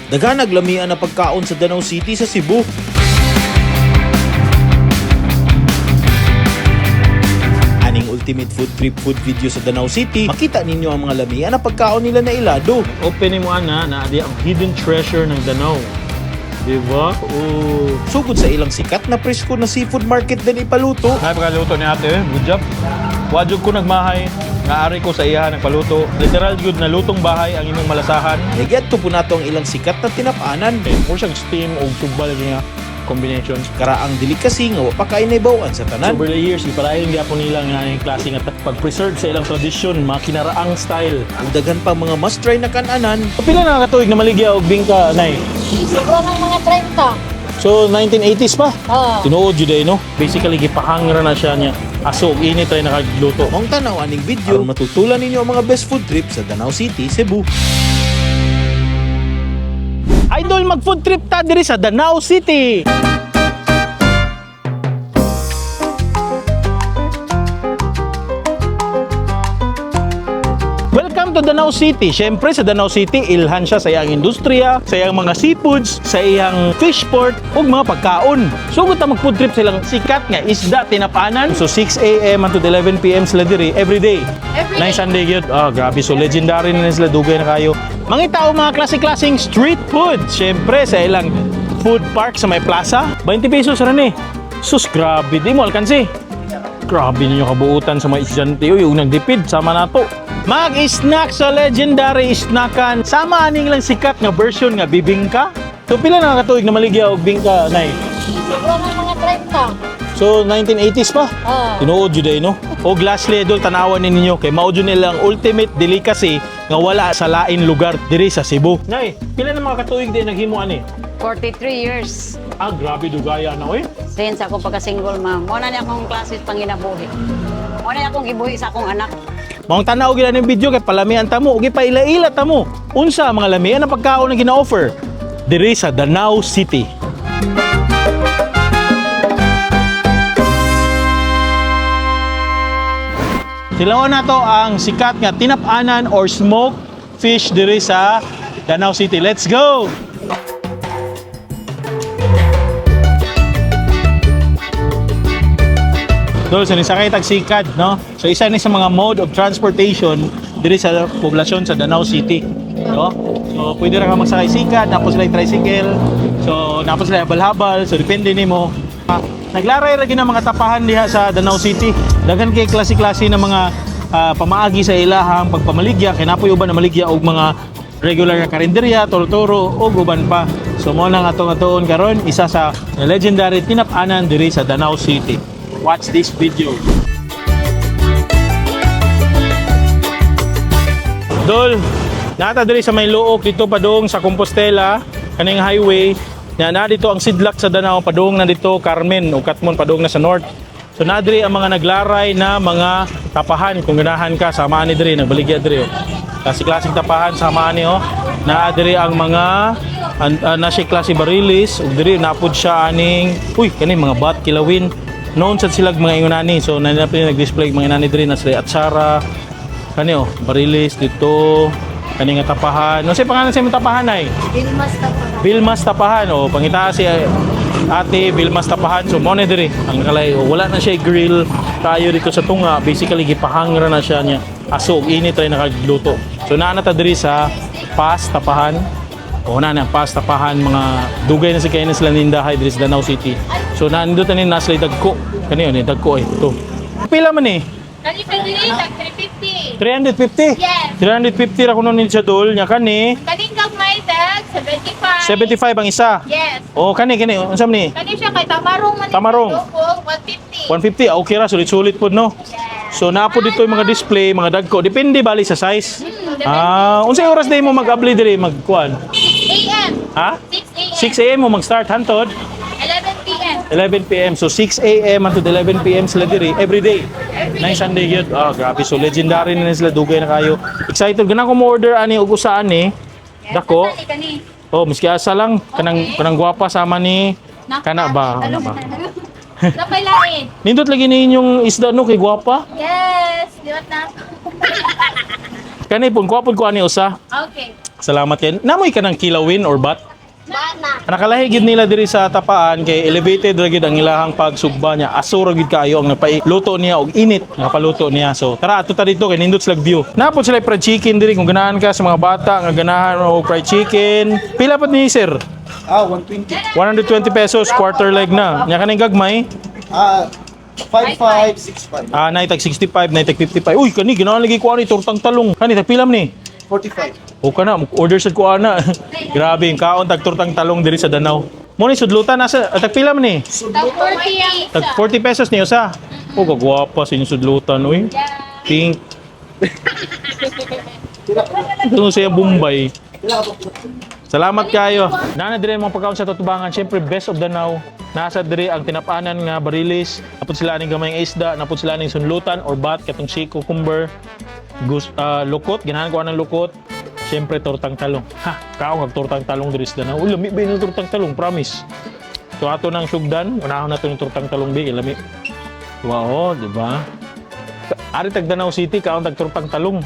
Daghan naglamian na pagkaon sa Danau City sa Cebu. Aning ultimate food trip food video sa Danau City, makita ninyo ang mga lamian na pagkaon nila na ilado. Open mo ana na adi ang hidden treasure ng Danau. Diba? Oh. Sugod sa ilang sikat na presko na seafood market din ipaluto. Ay, pagkaluto ni ate, good job. Wajud ko nagmahay, nga ari ko sa iya nagpaluto. Literal good na lutong bahay ang inyong malasahan. Nagyadto po nato ang ilang sikat na tinapanan. Mura siyang steam o tugbal niya combinations. Karaang delikasi nga wa pa kay naibawaan sa tanan. Over the years, ipalain gyapon nila nga yung klase nga pag-preserve sa ilang tradisyon, mga kinaraang style. Ang daghan pa mga must try na kananan. Pila na nakatuig na maligya og bingka, nay? Siguro ng mga 30. So 1980s pa. Oo. Tinuod jud ay no. Basically gipahangra na siya niya. Aso og init ay nakagluto. Mong tanaw aning video aron matutulan ninyo ang mga best food trip sa Danau City, Cebu. Idol, mag-food trip ta diri sa Danau City. Welcome to Danau City. Siyempre sa Danau City, ilhan siya sa iyang industriya, sa iyang mga seafoods, sa iyang fish port, ug mga pagkaon. Sugod ta mag-food trip silang sikat nga isda tinapanan. So 6 a.m. until 11 p.m. sila diri every day. Nice Sunday gyud. Ah, grabe. So legendary na sila, dugay na kayo. Mga tao, mga klase-klaseng street food. Siyempre sa ilang food park sa may plaza, 20 pesos rin eh. Sus, grabe. Di mo alkansi. Grabe ninyo kabuutan sa mga estudyante. Uy, yung nagdipid, sama na to. Mag-snack sa legendary snackan. Sama aning lang sikat nga version nga bibingka. So pila na nakatuig na maligya og bingka, nay? Siguro ng mga 30. So 1980s pa. Oo. Tinuod jud ay no. Og lastly idol, tanawan ninyo kay mao jud nilang ultimate delicacy nga wala sa lain lugar diri sa Cebu. Nay, pila na mga katuig din naghimo ani? 43 years. Ah, grabe dugaya na oy. Since ako pagka-single ma'am, muna niya akong klase panginabuhi. Muna niya akong gibuhi sa akong anak. Maong tanaw gila ng video kay palamian ta mo ug ipaila-ila ta mo. Unsa ang mga lamian ang pagkaon nga gina-offer diri sa Danau City. Tilawan na to ang sikat nga tinapanan or smoked fish diri sa Danau City. Let's go! Dol, sa nisakay tagsikad, no? So isa ni sa mga mode of transportation diri sa poblasyon sa Danau City, no? So pwede ra ka magsakay sikad, tapos sila yung tricycle. So napos sila habal-habal, so depende nimo. Naglaray ra gyud ang mga tapahan diha sa Danau City. Daghan kay klase-klase ng mga pamaagi sa ilahang pagpamaligya, kay napoy uban na maligya og mga regular nga karinderya, toro-toro ug uban pa. So mo nang atong karon isa sa legendary tinapanan diri sa Danau City. Watch this video. Dol, nata diri sa may luok dito padung sa Compostela, kaning highway. Na dito ang sidlak sa Danau, padung na dito Carmen o Katmon, padung na sa north. So na diri ang mga naglaray na mga tapahan. Kung ganahan ka, samaan ni diri, nagbaligya diri. Klase-klaseng tapahan, samaan ni na diri ang mga na siya klase barilis, ug diri napud siya aning kaning mga bat kilawin. Noon sa silag mga ingunani, so nanapin nag-display mga inani diri na sila atsara, kani barilis dito, kani nga tapahan. No say pangalan sa imong tapahan ay? Bilmas tapahan. Bilmas tapahan o pangita si ate Bilmas tapahan. So mo na diri ang kalay wala na siya grill tayo dito sa tunga, basically gipahangra na siya niya. Aso init ray nakagluto. So naa na ta diri sa Pas tapahan. O na pas tapahan, mga dugay na si kayo na sila nindahay diri sa Danau City. So nandito tanin na sila dagko. Kaniyo ni dagko ito. Pila man ni? Kani pagdili tag 350. 350? Yes. 350 ra kuno ni sa dol nya kani. Kaning gagmay tag 75. 75 ang isa. Yes. O kani unsam ni? Kani siya kay tamarong man. Tamarong. 150. 150 okay ra, sulit-sulit pud no. So napo dito yung mga display, mga dagko, depende bali sa size. Unsay oras day mo mag-abli diri magkuan? 6 AM. Ha? 6 AM. 6 AM mo mag-start hantod 11 PM. 11 PM. So 6 AM until 11 PM sila diri every day. Nice Sunday gyud. Ah, grabe. So legendary na sila, dugay na kayo. Excited gana ko mo order ani ug usa ani. Dako. Kani. Oh, miski asa lang kanang gwapa sama ni kana ba? Ano ba? Napay lain. Nindot lagi ni inyong isda no kay gwapa. Yes, liwat na. Kani pun ko ani usa. Okay. Salamat kay. Namoy ka ng kilawin or bat? Bana. Nakalahi gid nila diri sa tapaan kay elevated ra gid ang ilahang pagsugba niya. Asuro gid kayo ang napailuto niya og init nga paluto niya. So tara ato ta dito kay nindot slag view. Napod sila fried chicken diri kung ganahan ka sa mga bata nga ganahan og fried chicken. Pila pa ni sir? 120. 120 pesos quarter leg na. Nya kaning gagmay. 55, 65. Naitag 65, naitag 55. Uy kani ganahan lagi ko ani tortang talong. Kani tag pilam ni? 45. O ka na, order sa ko ana. Grabe, yung kaon tag tortang talong diri sa Danau. Mo ni sudlutan nasa tagpila man ni. Tag 40 Tag 40 pesos niyo sa. O kagwapa sa inyong sudlutan uy. Pink. Ito sa Bombay. Salamat kayo. Nana dire mga pagkaon sa Tutubangan. Syempre best of Danau. Nasa dire ang tinapanan nga barilis. Napod sila ning gamayng isda, napod sila ning sunlutan or bat katong si cucumber. Lukot, ganahan ko ng lukot. Siyempre, tortang talong. Ha, kaong tortang talong diri sa Danau. Lami ba yung tortang talong? Promise. So, ato ng sugdan. Unahon na ito yung tortang talong ba? Lami. Wow, di ba? Ari tag Danau City, kaong tag tortang talong.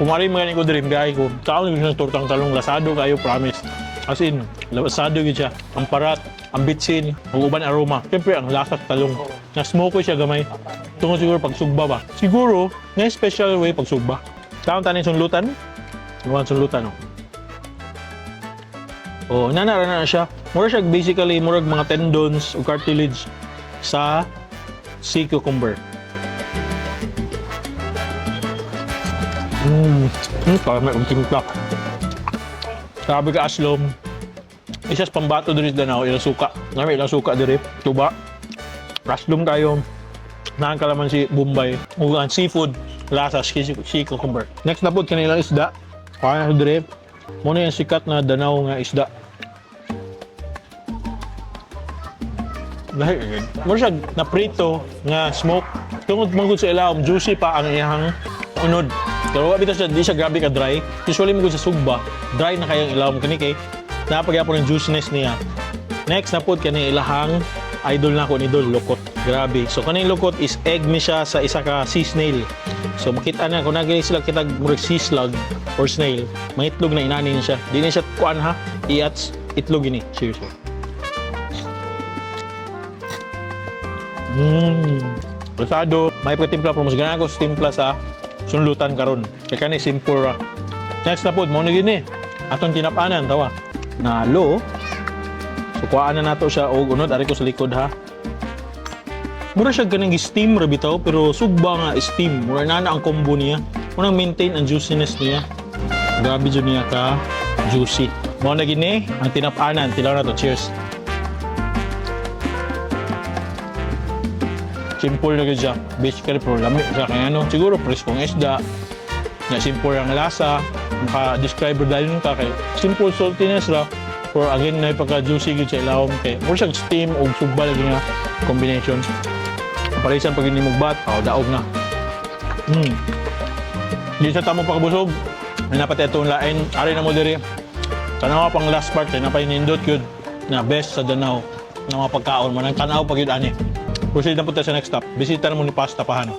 Kung ari mga ko diri, biyahe ko. Kaong yung tortang talong, lasado kayo, promise. As in, lasado yun siya. Ang parat, ang bitsin, ang uban aroma. Siyempre, ang lasat talong. Na-smoke siya gamay. Tungkol siguro pagsugba ba? Siguro, nga special way pagsugba. Kaon tanin sunlutan? Gawan sunlutan, no? Oh, nanara na siya. Mura siya basically, murag mga tendons o cartilage sa sea cucumber. May timpla. Sabi ka aslom. Isa sa pambato diri sa Danau, ilang suka. Nami ilang suka diri, tuba. Raslum kayo. Naan kalamansi, Bombay. Ugan seafood, lasa, sea cucumber. Next na po kanilang isda. Kaya sa diri. Muna yung sikat na Danau nga isda. Dahil, muna siya na prito nga smoke. Tungod manggod sa ilawom, juicy pa ang iyang unod. Pero wala bitaw siya, di siya grabe ka dry. Usually manggod sa sugba, dry na kayang ilawom kani kay napagyapon yung juiciness niya. Next na po kani ilahang idol na ko ni Dol, lukot. Grabe. So kaning lukot is egg ni siya sa isa ka sea snail. So makita na kung nagili sila kitag murag sea slug or snail, mangitlog na inani niya siya. Di na siya kuan ha, iats itlog ini. Seriously. Rosado, may patimpla pero mas ganahan ko sa timpla sa sunlutan karon. Kaya kani simple ra. Next na po, mo na gini. Atong tinapanan tawa. Nalo. So kuhaan na nato siya og unod ari ko sa likod ha. Mura siya ganang steam ra bitaw pero sugba nga steam. Mura na ang combo niya. Unang maintain ang juiciness niya. Grabe jud niya ka juicy. Mo na gini ang tinapanan. Tilaw na to. Cheers. Simple na siya. Basically pero lami siya kaya ano. Siguro preskong isda. Na simple ang lasa. Maka-describe dahil nung kay simple saltiness ra. Pero again na pagka-juicy gid sa ilawom kay more siyang steam o sugba lagi nga combination. Parisan pag hindi mugbat, daog na. Hindi siya tamo pakabusog. May napatay itong lain. Ari na mo diri. Tanawa pang last part, na pa inindot yun na best sa Danau na mga pagkaon. Manang tanaw pag yun ani. Proceed na po tayo sa next stop. Bisita na mo ni Pasta Pahan.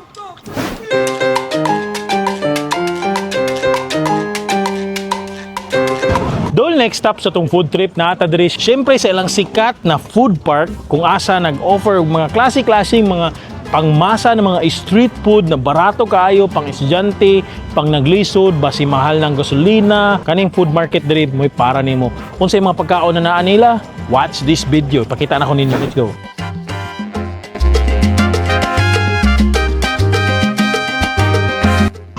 Dol next stop sa tong food trip na ata diri syempre sa ilang sikat na food park kung asa nag-offer og mga klase-klaseng mga pangmasa ng mga street food na barato kaayo pang estudyante, pang naglisod, basi mahal ng gasolina. Kaning food market diri mo'y para nimo. Unsay mga pagkaon na naa nila? Watch this video. Pakita na ko ninyo. Let's go.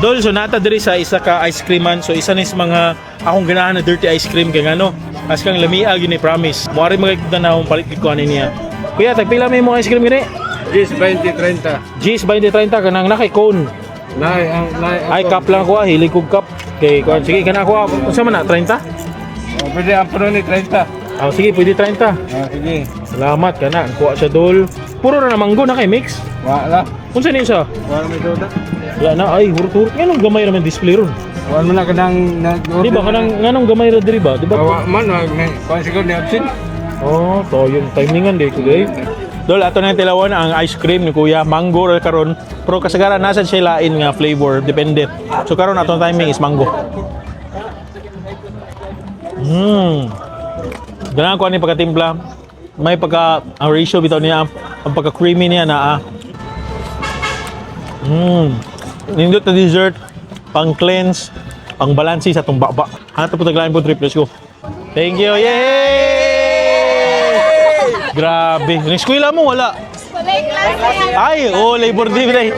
Dol, so nata diri sa isa ka ice creaman. So isa nis mga akong ganahan na dirty ice cream kay ngano. As kang lamia gini promise. Moari magkita na akong palit ko ani niya. Kuya, tagpila may mo ice cream gini? Gis 20-30. Gis 20-30 kanang nakay cone. Ay cup lang ko, hilig kog cup. Kay kuan sige kana ko. Unsa man na 30? Pwede ang puno ni 30. Sige, pwede 30. Sige. Salamat kana. Kuha siya dol. Puro na manggo na kay mix. Wala. Unsa ni sa? Wala may doda. Wala na ay hurot-hurot. Nganong gamay ra man display ron. Wala mo na kanang Di ba kanang nganong gamay ra diri ba? Di ba? Wala man, kung siguro ni absent. Oh, to yung timingan di ko guys. Dol, ato na yung tilawan ang ice cream ni Kuya. Mango rin karon. Pero kasagaran, nasa siya lain nga flavor. Depende. So karon atong timing is mango. Ganaan ko ani pagkatimpla. May ang ratio bitaw niya. Ang pagka-creamy niya na nindot na dessert. Pang-cleanse. Pang-balansi sa itong baba. Hanap po taglain po trip. Let's go. Thank you. Yay! Grabe. Yung eskwela mo, wala. Ay, Labor Day.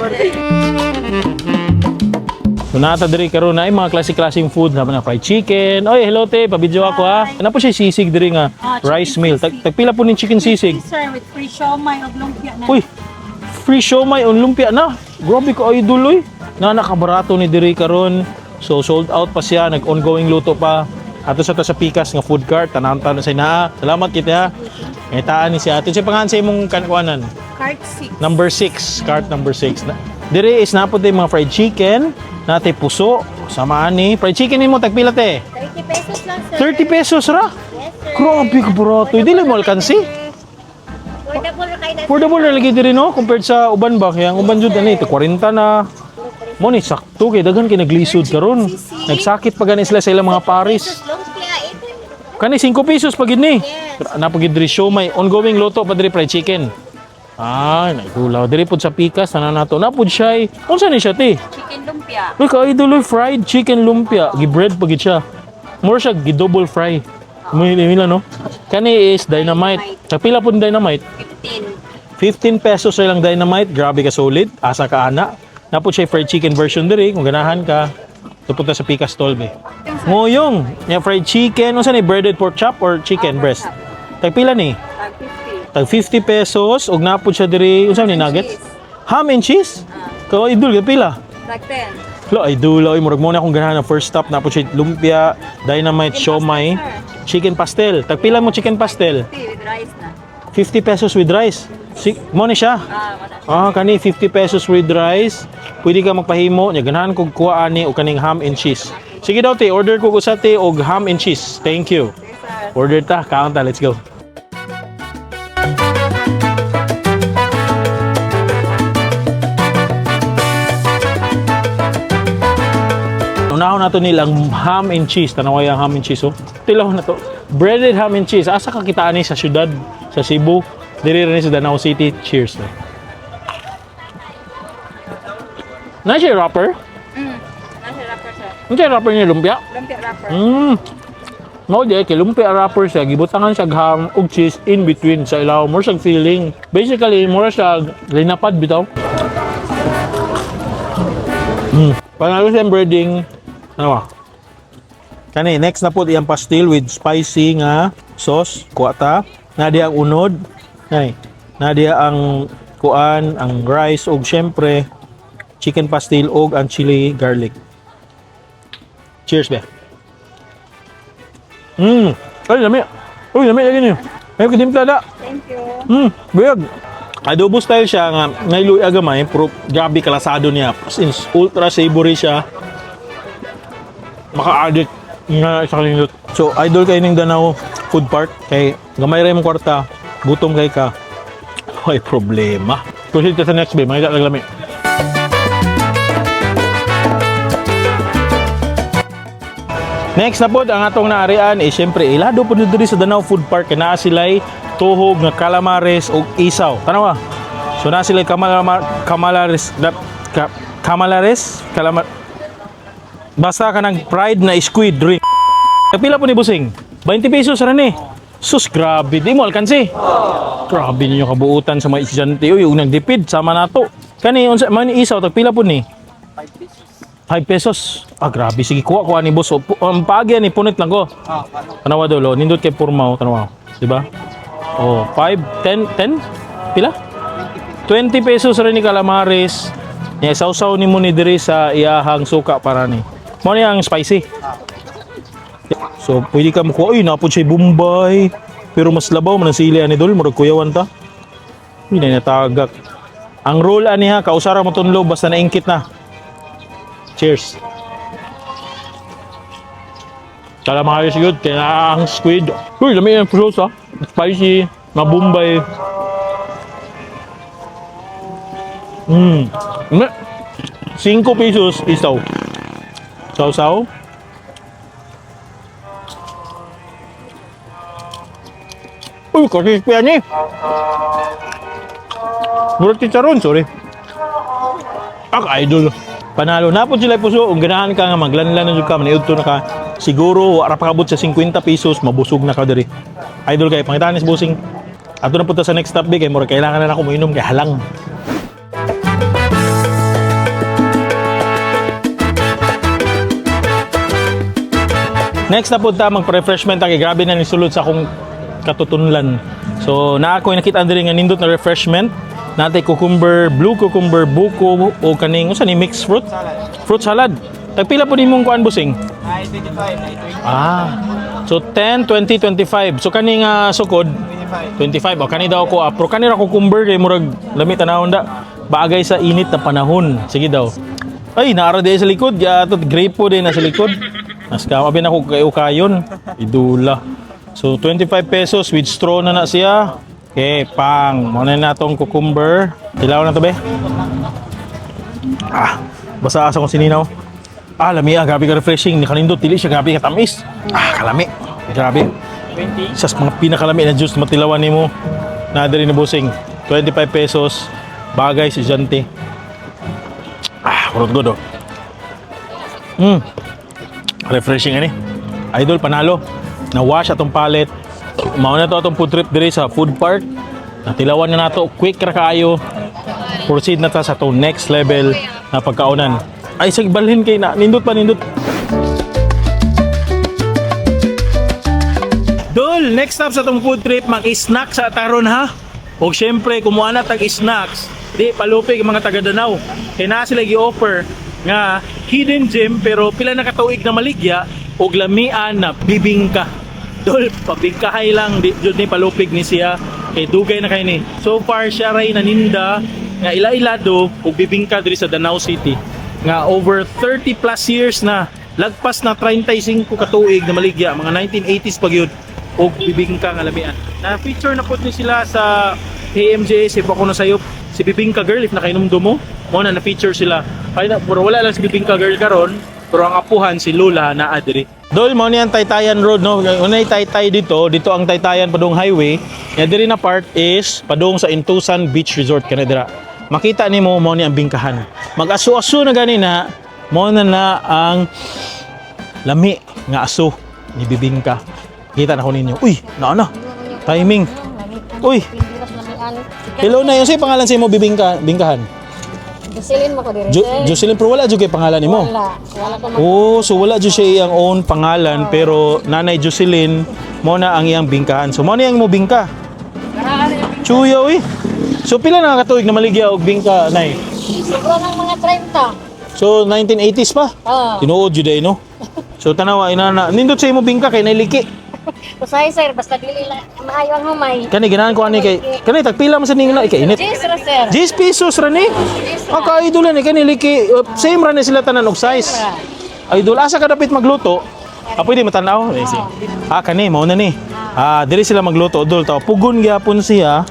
So, nata diri karon na ay mga klaseng food na fried chicken. Oy, hello te, pabidyo ako ha. Ano po siya sisig diri nga rice meal. Tagpila po ning chicken sisig. Sir, with free siomay o lumpia na. Uy, free siomay on lumpia na. Grabe ka idol oy. Na nakabarato ni diri karon. So sold out pa siya, nag-ongoing luto pa. Ato sa Pikas nga food cart, tanang-tanan sa inaa. Salamat kita. Ngitaan ni si ate. Sa pangalan sa imong kankuanan? Cart 6. Number 6, cart number 6. Dire is napod din mga fried chicken, nate puso, samaan ni. Fried chicken mo tagpila te? 30 pesos lang, sir. 30 pesos ra? Yes, sir. Grabe ka barato. Hindi lang mo alkansi. Affordable na kayo na. Affordable na lagi diri no compared sa uban ba kaya ang uban jud ani 40 na. Mo ni sakto kay daghan kay naglisod karon. Nagsakit pa gani sila sa ilang mga paris. Lumpia, ito. Kani 5 pesos pa gid ni. Napagid diri siomay, ongoing luto pa diri fried chicken. Ah, naigulaw diri pud sa Pikas tanan nato. Napud siya. Unsa ni siya ti? Chicken lumpia. Uy, ka-idol fried chicken lumpia. Gi-bread pa gid siya. More siya gi-double fry. Mila no? Kani is dynamite. Sa pila pud dynamite? 15 15. pesos lang dynamite. Grabe ka solid. Asa ka ana. Napod siya fried chicken version diri kung ganahan ka. Tupunta sa Pikas stall be. Ngoyong, yung fried chicken, unsa ni breaded pork chop or chicken breast? Tagpila ni? Tag 50. Tag 50 pesos ug napod siya diri unsa ni nuggets? Ham and cheese? Ka idol pila? Tag 10. Lo idol oy murag mo na akong ganahan ng first stop napod siya lumpia, dynamite, siomay, chicken pastel. Tagpila mo chicken pastel? 50 with rice na. 50 pesos with rice. Mo ni siya. Wala. Kani 50 pesos with rice. Pwede ka magpahimo, nya ganahan kog kuha ani o kaning ham and cheese. Sige daw te, order ko sa te og ham and cheese. Thank you. Order ta, kaon ta, let's go. Unahon nato nilang ham and cheese. Tanaway ang ham and cheese oh. Tilaw na to. Breaded ham and cheese. Asa ka kita ani sa syudad, sa Cebu, diri rin sa Danau City. Cheers. Na siya wrapper? Nasa wrapper, sir. Ano siya wrapper niya lumpia? Lumpia wrapper. No, di kay lumpia wrapper siya. Gibutangan siya ham ug cheese in between sa ilaw. More siyang filling. Basically, more siya linapad bitaw. Panalo siyang breading. Ano ba? Kani, next na po iyang pastil with spicy nga sauce. Kuha ta. Nadia ang unod. Ay, nadia ang kuan, ang rice ug syempre chicken pastil ug ang chili garlic. Cheers be. Ay, lami. Uy, lami lagi niyo. Ay, kitimpla da. Thank you. Buyag. Adobo style siya nga ngayluy agamay, pero grabe kalasado niya. Since ultra savory siya. Maka-addict nga sa kalindot. So, idol kay ning Danau Food Park kay gamay ra imong kwarta, gutom kay ka. Ay problema. Proceed ka sa next be, makita laglami. Next na po, ang atong naarian is syempre ilado po diri sa Danau Food Park kay naa sila'y tuhog nga calamares o isaw. Tanawa. So naa sila'y basta ka ng fried na squid drink. Kapila po ni Busing? 20 pesos ra ni. Sus, grabe. Di mo alkansi. Grabe ninyo kabuutan sa mga estudyante. Uy, yung nagdipid, sama na to. Kani, man isaw, tagpila po ni? 5 pesos. Ah, grabe. Sige, kuha ni boss. Ang paagyan ni, punit lang ko. Tanawa dolo. Nindot kay Purmaw. Tanawa. Diba? Oh, 5, 10? Pila? 20 pesos rin ni calamares. Sausaw ni mo ni diri sa iyahang suka para ni. Mo ni ang spicy. So, pwede ka makuha. Uy, napod siya Bombay. Pero mas labaw man ang sili ani dol. Murag kuyawan ta. Uy, na natagak. Ang roll ani ha, kausara mo tunlo basta naingkit na. Cheers. Calamares good. Kaya ang squid. Uy, lami yung sauce ha. Spicy. Mabumbay. Hmm. 5 pesos isaw. Saw-saw. Uy, crispy yan eh. Murag chicharon, sorry. Idol. Panalo. Napon sila puso. Kung ganahan ka nga maglanlan na dyan ka, maniudto na ka. Siguro, wala pa kabot sa 50 pesos, mabusog na ka diri. Idol kayo, pangitaan ni si Busing. Ato na punta sa next stop, kay murag kailangan na ako mainom kay halang. Next na punta, magpa-refreshment kay grabe na ni sulod sa akong katutunlan. So, na ako nakita diri nga nindot na refreshment. Natay cucumber, blue cucumber, buko o kaning usa ni mixed fruit. Fruit salad. Tagpila po nimong kuan Busing? Ay, 25. So 10, 20, 25. So kaning sukod 25. O kani daw ko apro kani ra cucumber kay murag lami tanawon da. Bagay sa init na panahon. Sige daw. Ay, naara di sa likod. Ya to grape po din na sa likod. Mas kamabi na ko kayo kayon. Idula. So 25 pesos with straw na siya. Okay, pang. Muna na itong cucumber. Dilaw na to be. Basa asa kong sininaw. Lami grabe ka refreshing. Ni kanindot dili siya grabe ka tamis. Kalami. Grabe. 20. Sa mga pinakalami na juice matilawan nimo. Na diri ni Busing. 25 pesos. Bagay si Jante. Kurot good oh. Refreshing ani. Idol panalo. Na-wash atong palette. Mao na to atong food trip diri sa food park. Natilawan na nato quick ra kaayo. Proceed na ta sa to next level na pagkaunan. Ay sig balhin kay na nindot pa nindot. Dol, next stop sa tong food trip mag-snack sa taron ha. Og syempre kumuha na tag snacks. Di palupig mga taga Danau. Kay na sila gi-offer nga hidden gem pero pila na katuig na maligya og lamian na bibingka. Dol, pabingkahay lang di jud ni palupig ni siya kay dugay na kay ni. So far siya ray naninda nga ila-ilado og bibingka diri sa Danau City. Nga over 30 plus years na lagpas na 35 katuig na maligya mga 1980s pa gyud og bibingka nga lamian. Na feature na pud ni sila sa AMJ si Bako na sayop si Bibingka Girl if nakainomdom mo mo na na-feature sila. Ay na puro wala lang si Bibingka Girl karon pero ang apuhan si Lola na adiri. Dol mo ni ang Taytayan Road no. Unay Taytay dito ang Taytayan padung highway. Ya diri na part is padung sa Intusan Beach Resort kana dira. Makita nimo mo ni ang bingkahan. Mag-aso-aso na gani na mo na ang lami nga aso ni Bibingka. Kita na ko ninyo. Uy, na. Timing. Uy. Hello na yun. Sa'yo pangalan sa'yo mo bingkahan? Jocelyn mo ko diri. Jocelyn, pero wala dyan kayo pangalan ni mo? Wala ko Oh, so wala dyan siya iyang own pangalan, pero nanay Jocelyn, mo na ang iyang bingkahan. So mo na iyang mo bingka? Chuyo eh. So pila na katuig na maligya og bingka, nay? Siguro ng mga 30. So 1980s pa? Tinuod jud day no? So tanawa inana, nindot sa imo bingka kay nailiki. Kusay sir, basta dili lang maayo ang humay. Kani ganahan ko ani kay kani tagpila man sa ning na kay init. 10 ra sir. 10 pesos ra ni. Ka-idol ni kani liki same ra ni sila tanan og size. Idol asa ka dapat magluto? Pwede matanaw. Kani mao na ni. Diri sila magluto idol taw pugon gyapon siya.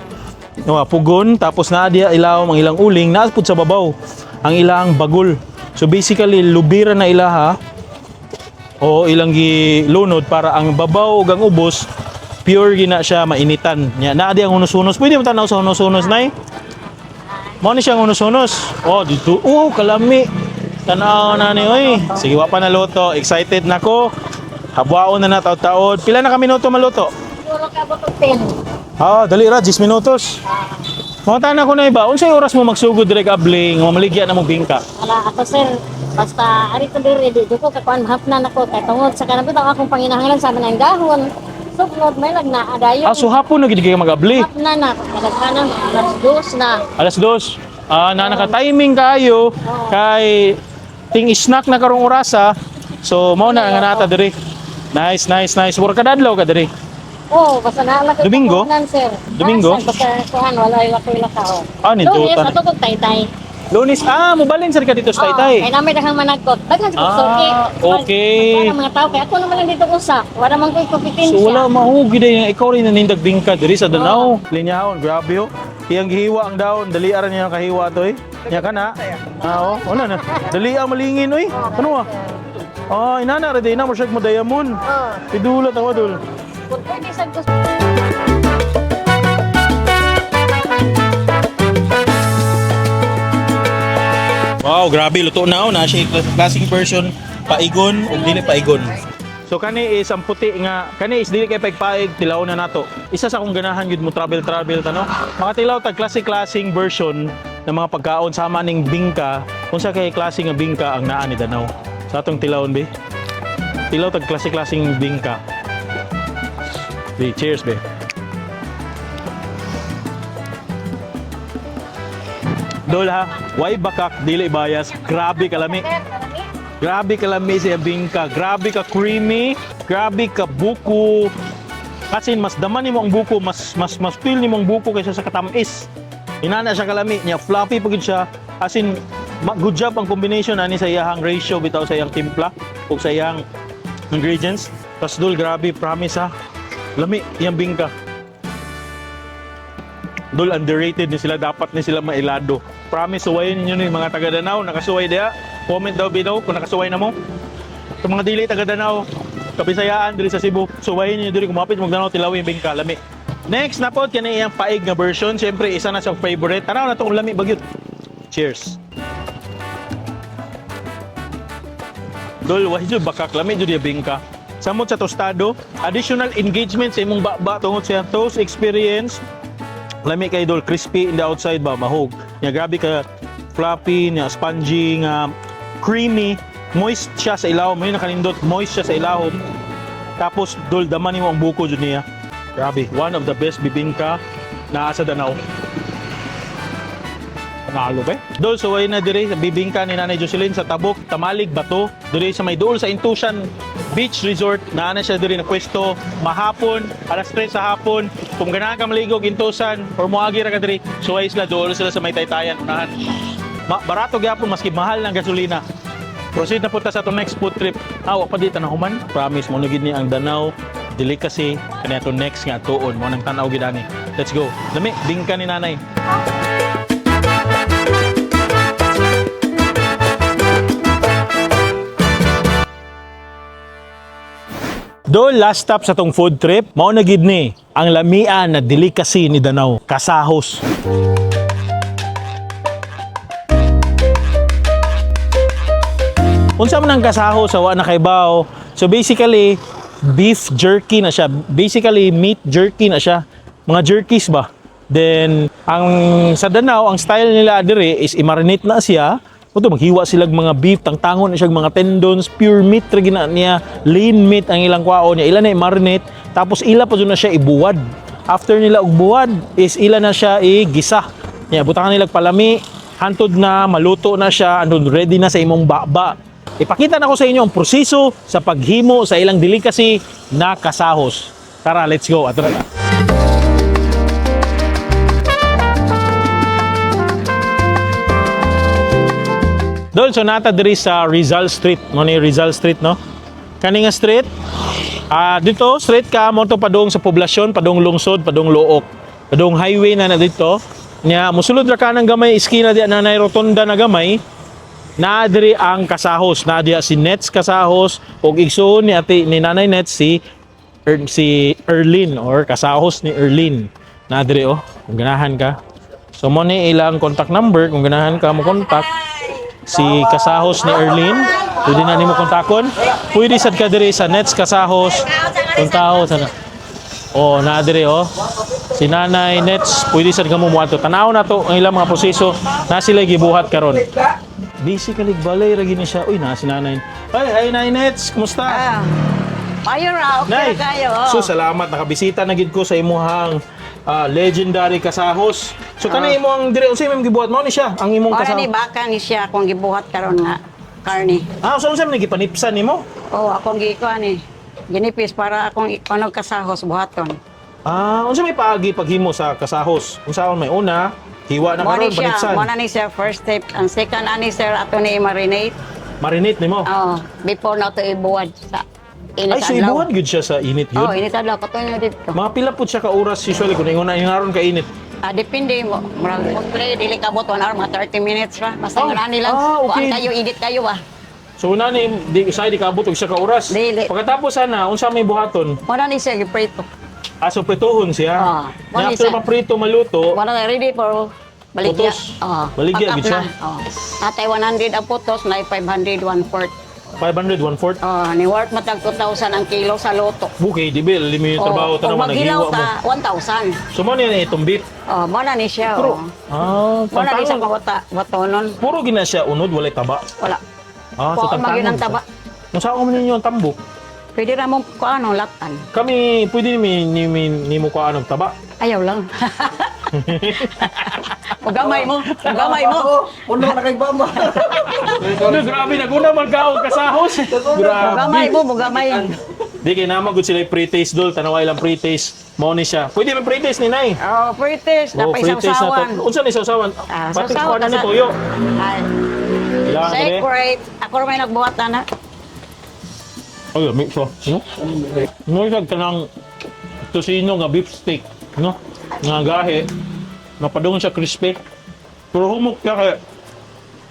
No, pugon tapos naa dia ilaw ang ilang uling naa pud sa babaw ang ilang bagol. So basically lubira na ilaha o ilang gilunod para ang babaw ug ang ubos pure gina siya mainitan. Nya naa di ang hunos-hunos. Pwede mo tanaw sa hunos-hunos nay. Mao ni siya ang hunos-hunos. Oh, dito. Kalami. Tanaw na ni oy. Sige wa pa naluto. Excited na ko. Habwaon na taud-taud. Pila na ka minuto maluto? Siguro ka ba 10. Dali ra 10 minutos. Mo tana ko na iba. Unsay oras mo magsugod direk abling, mamaligya na mo bingka? Ala ako sir, basta ari to diri di ko kakuan hapnan ako kay tungod sa kanang bitaw akong panginahanglan sa manang gahon. Sugnod may nagnaadayon. So hapon na gid kayo mag-abli. Hapnan na kadaghanan alas 2 na. Alas 2. Na naka-timing kayo kay ting snack na karong orasa. So mao na nga nata diri. Nice. Mura ka dadlaw ka diri. Basta naalala ko Domingo? sir. Domingo? Basta kuhan wala ila ko ila kao. Nindot. Yes, ato kog taytay. Lunes, mubalin sa ka dito sa Kaya Taytay. namin daghang managkot. Daghan sa suki. Okay. Para mga tao, kaya ako naman lang dito usa. Wala man ko'y kompetensya. So wala mahugi din ikaw rin nanindag bingka diri sa Danau. Linyahon, grabe oh. Iyang gihiwa ang daon, daliaran niya ang kahiwa to eh. Nya ka na. Wala na. Dali ang malingin oy. Ano inana ra din na mo siya mo diamond. Pidulat ako dul. Kung pwede sa gusto. Wow, grabe luto na na siya classic version paigon ug dili paigon. So kani is ang puti nga kani is dili kay pagpaig tilaw na nato. Isa sa akong ganahan gid mo travel tano. Mga tilaw tag classic version ng mga pagkaon sama ning bingka. Unsa kay klase nga bingka ang naa ni Danau? Sa atong tilawon be. Tilaw tag classic bingka. Be, cheers be. Dol ha, why bakak dili bayas, grabe kalami. Grabe kalami siya bingka, grabe ka creamy, grabe ka buko. Kasi mas daman nimo ang buko, mas feel nimo ang buko kaysa sa katamis. Inana siya kalami, niya fluffy pagid siya. As in, good job ang combination ani sa iyang ratio bitaw sa iyang timpla ug sa iyang ingredients. Tas dol grabe, promise ha. Lami iyang bingka. Dol underrated ni sila, dapat ni sila mailado. Promise, suwayin ninyo ni mga taga Danau, nakasuway diha. Comment daw bidaw kung nakasuway na mo. Sa mga dili taga Danau, Kabisayaan diri sa Cebu, suwayin niyo diri kumapit magdanaw tilawi bingka lami. Next na pod kani iyang paig nga version, syempre isa na sa favorite. Tanaw na tong lami bagyot. Cheers. Dol wa jud bakak lami jud bingka. Samot sa tostado, additional engagement sa imong baba tungod sa toast experience. Lami kay dol, crispy in the outside ba, mahog. Nya grabe ka fluffy, nya spongy nga creamy, moist siya sa ilahom. May nakanindot, moist siya sa ilahom. Tapos dol daman nimo ang buko jud niya. Grabe, one of the best bibingka na sa Danau. Nalo ba? Dol suway na dire sa bibingka ni Nanay Jocelyn sa Tabok, Tamalig, Bato. Dire sa may duol sa Intusan Beach Resort, na siya dire na pwesto mahapon, alas 3 sa hapon. Kung ganahan ka maligog Intusan or moagi ra ka dire, suway sila duol sila sa may Taytayan unahan. Barato gyapon maski mahal ng gasolina. Proceed na punta sa atong next food trip. Wa pa dito na human. Promise mo na gid ni ang Danau delicacy kani ato next nga tuon mo nang tan-aw gid ani. Let's go. Lami bingka ni Nanay. Do last stop sa tong food trip, mao na gid ni ang lamian na delicacy ni Danau, kasahos. Unsa man ang kasahos sa wa na kay bao? So basically, beef jerky na siya. Basically, meat jerky na siya. Mga jerkies ba? Then ang sa Danau, ang style nila dire is i-marinate na siya. Oto maghiwa sila mga beef, tangtangon na siya mga tendons, pure meat ra gina niya, lean meat ang ilang kwao niya. Ila na i-marinate, tapos ila pa na siya ibuwad. After nila og buwad is ila na siya igisa. Nya butangan nila palami, hantod na maluto na siya, andun ready na sa imong baba. Ipakita na ko sa inyo ang proseso sa paghimo sa ilang delicacy na kasahos. Tara, let's go. Ato na. Dol, so nata diri sa Rizal Street. Mo ni Rizal Street, no? Kani nga street, dito, straight ka, mo to padung sa poblasyon, padung lungsod, padung Luok. Padung highway na dito. Nya, musulod ra ka ng gamay, iskina diya na rotonda na gamay, na diri ang kasahos. Na diya si Nets kasahos, o igsoon ni Nanay Nets, si Erlin, or kasahos ni Erlin. Na diri, kung ganahan ka. So, mo ni ilang contact number, kung ganahan ka mo contact, si kasahos ni Erlin, pwede na nimo kontakon. Pwede sad ka diri sa Nets kasahos. Kontaho sana. Na diri si Nanay Nets, pwede sad ka mo muadto. Tanaw na to ang ilang mga proseso na sila gibuhat karon. Basically balay ra gini siya. Uy, na si Nanay. Hi Nanay Nets, kumusta? Mayo ra, okay Nay, kayo. so salamat nakabisita na gid ko sa imuhang legendary kasahos. So kanay imo ang dire unsay imong gibuhat mo ni siya ang imong Ora kasahos. ni baka ni siya kung gibuhat karon nga karne. So unsay man gipanipsan nimo? Akong gikuan ni. Ginipis para akong kasahos buhaton. Unsa may paagi paghimo sa kasahos? Unsaon may una, Hiwa na Mo karon ni siya, panitsan. mo na ni siya first step. Ang second ani sir ato ni marinate. Marinate nimo. Oh, before na to ibuwad sa init Ay, so adlaw. ibuhan gud siya sa init yun. Oh, init adlaw kato dito. Mga pila po siya ka oras usually kung ingon na inaron ka init. Depende mo. Murag mo play dili ka bot 1 hour mga 30 minutes ra. Basta Oh, nga lang. okay. Kuan kayo edit kayo ba. So una ni di di kaabot og siya ka oras. Dili. Pagkatapos sana unsa may buhaton? Mo na ni siya giprito. Aso prituhon siya. Ah, Nya wala after siya. maprito maluto, Mo na ready for baligya. Putos. Oh, Baligya pack up gid siya. na. Oh. Atay 100 ang putos na 500 1/4. 500 1/4. Oh, ni worth matag 2,000 ang kilo sa loto. Bukay di ba limi yung trabaho Oh, tanong kung maghilaw naghiwa mo. ta 1,000. So mo niya itong beef. Oh, mo na ni siya. Oh. Ah, Mo na ni siya tantang. batonon. Puro gina siya unod walay taba. Wala. Ah, so Kuan magin ang tantangon. taba. Kung saan ko man ninyo ang tambok? Pwede ra mo ko ano latan. Kami pwede ni mo ko anong taba. Ayaw lang. Ugamay mo. Ugamay mo. Puno na kay Bamba. Ano, grabe na kuna magkaon kasahos. Ugamay Grabe. mo. Ugamay. Di kay naman gud sila pre-taste dol, tanaway lang pre-taste. Mao ni siya. Pwede man pre-taste ni Nay. Oh, pretest. Napay pre-taste sausawan. na to. Unsa ni sausawan? Ah, Pati sausawan kuha na ni sa- toyo. Ay, Ilang dire? separate. Ako rin may nagbuhat na. Ay, mix so. No? No siya kanang tosino nga beef steak, no? Nga gahe. Napadung siya crispy. Pero humok siya kaya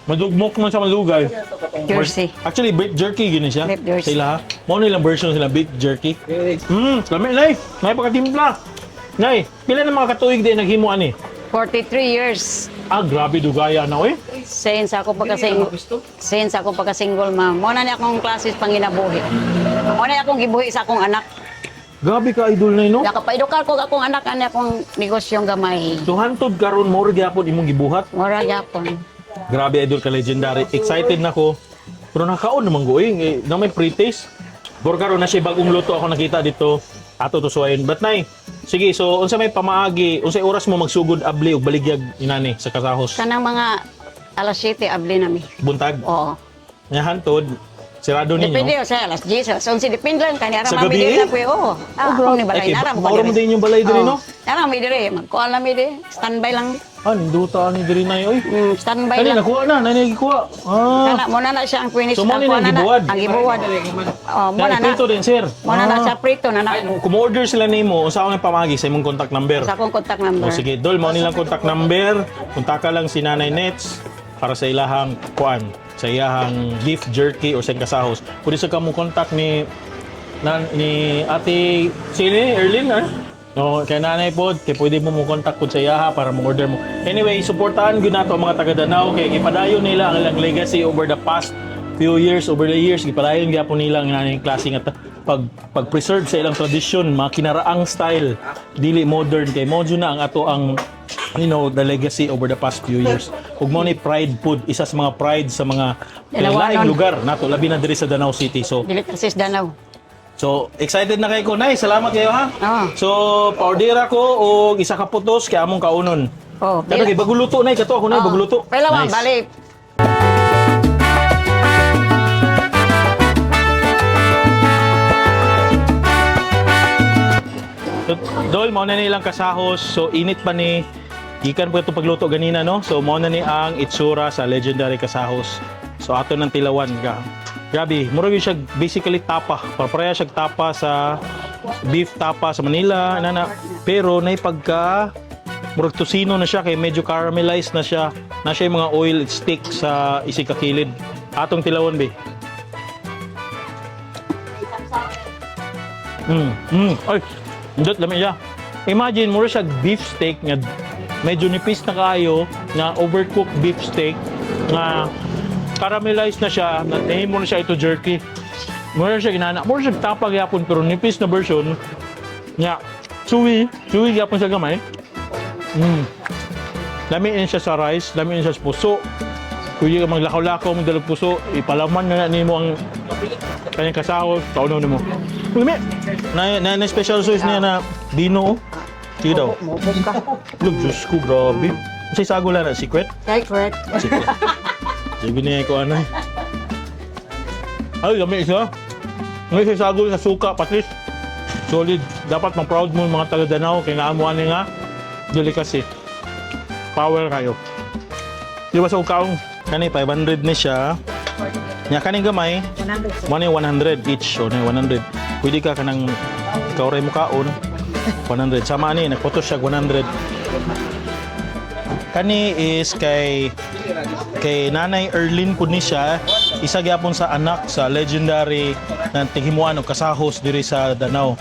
madugmok man sa malugay. Jersey. Actually, beef jerky gini siya. Beef jersey. Sila ha. Mo nilang version sila beef jerky. Lami nay. Nay pagkatimpla. Nay, pila na mga katuig din naghimo ani? 43 years. Ah, grabe dugaya na oy. Since ako pagka-single ma'am. Mo na ni akong classes panginabuhi. Mo na akong gibuhi sa akong anak. Grabe ka idol nay no. Nakapaedukar ko akong anak ani akong negosyong gamay. So hantod karon mo rin gyapon imong gibuhat. Mura gyapon. Grabe idol ka legendary. Excited na ko. Pero nakaon naman ko eh na may pre-taste. Bor karon na siya bagong luto ako nakita dito. Ato to suwayin. But nay, sige so unsa may pamaagi, unsay oras mo magsugod abli og baligyag inani sa kasahos? Kanang mga alas 7 abli nami. Buntag. Oo. Nya hantod sirado Depende ninyo. sa alas 10, alas 11, depende lang kanya Sa ara gabi, mami eh? na ko. Oo. Ako ni balay nara mo Mauro mo din yung balay diri no? Nara mi dire, magkuha lang mi dire. Standby lang. Ah, ninduta ni diri nay oy. Standby Kani lang. nakuha na, nay gikuha. Ah. Kana mo na na siya ang finish. So, mo ang ni kuha na na- nagibuwad? Ang gibuwad. Oh, mo na na. Prito din sir. Mo na na sa prito na na. Kung order sila nimo, unsa ako nang pamagi sa imong contact number? Sa akong contact number. O sige, dol mo nilang contact number. Kontak ka lang si Nanay Nets para sa ilahang kuan, sa ilahang beef jerky o sa kasahos. Pwede sa kamo contact ni Ate Sine Erlin ha. No, kay nanay pod, kay pwede mo contact pod sa iyaha para mo-order mo. Anyway, suportahan gyud nato ang mga taga Danau kay gipadayon nila ang ilang legacy over the past few years, over the years gipadayon gyapon nila ang nanay klase nga pag-preserve sa ilang tradisyon, mga kinaraang style, dili modern kay modyo na ang ato ang the legacy over the past few years. Ug mo ni pride food, isa sa mga pride sa mga Dalawa laing nun. lugar nato labi na diri sa Danau City. So Dili kasi sa Danau. So, excited na kayo ko. Nay, salamat kayo ha. Oo. So, pa-order ako o isa ka putos kay among kaunon. Oh, Dato kay baguluto nay kato ako nay Oh, baguluto. Pila man balik. So, Dol, mo na nilang kasahos. So, init pa ni gikan po ito pagluto ganina no. So, mo na ni ang itsura sa legendary kasahos. So, ato ng tilawan ka. Grabe, murag yun siya basically tapa. Pareha siya tapa sa beef tapa sa Manila, nana. Pero nay pagka murag tosino na siya kay medyo caramelized na siya. Na siya yung mga oil stick sa isig kakilid. Atong tilawan be. Ay, indot lami siya. Imagine mo siya beef steak nga medyo nipis na kayo na overcooked beef steak nga caramelized na siya, nahin mo na siya ito jerky. Mura siya ginana, mura siya tapag yapon pero nipis na version nga chewy yapon siya gamay. Lamiin siya sa rice, lamiin siya sa puso. Kuya ka maglakaw-lakaw mo dalag puso, ipalaman na nimo ang kanyang kasahos, kaunaw nimo. Lami. Na special sauce niya na dino. Sige daw. Look, Diyos ko, grabe. Kasi sagula na, secret? Secret. Secret. Sige niya ko ano. Ay, lami isa. Ngayon sa sagol sa suka, patis. Solid. Dapat ma-proud mo mga taga Danau kay naamuan nga delicacy. Power kayo. Di ba sa ukaong? Kani 500 ni siya. Nya kaning gamay, 100 each. So, 100. Pwede ka kanang ikaw ray mo kaon. 100. Sama ni, nagpotos siya 100. Kani is kay Nanay Erlyn po ni siya. Isa gyapon sa anak sa legendary na tighimuan og kasahos diri sa Danau.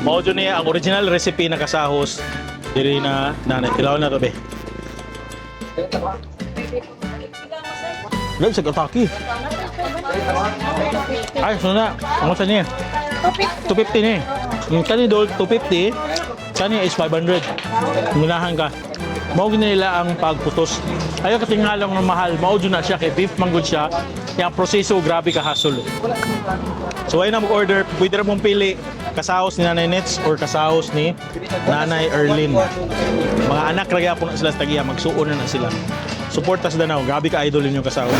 Mao jud niya ang original recipe na kasahos diri na nanay. Tilaw na to be. Lagi sa kataki. Ay, so na. Ang sa niya? 250 ni. Yung kani dol 250. Kani is 500. Munahan ka. Mao gina nila ang pagputos. Ayo katinghalang ng mahal. Mao jud na siya kay beef manggod siya. Yang proseso grabe ka hassle. So ay na mag-order, pwede ra mong pili kasahos ni Nanay Nets or kasahos ni Nanay Erlyn. Mga anak ra gyapon na sila sa tagiya, magsuon na sila. Support sa Danau, grabe ka idol niyo kasahos.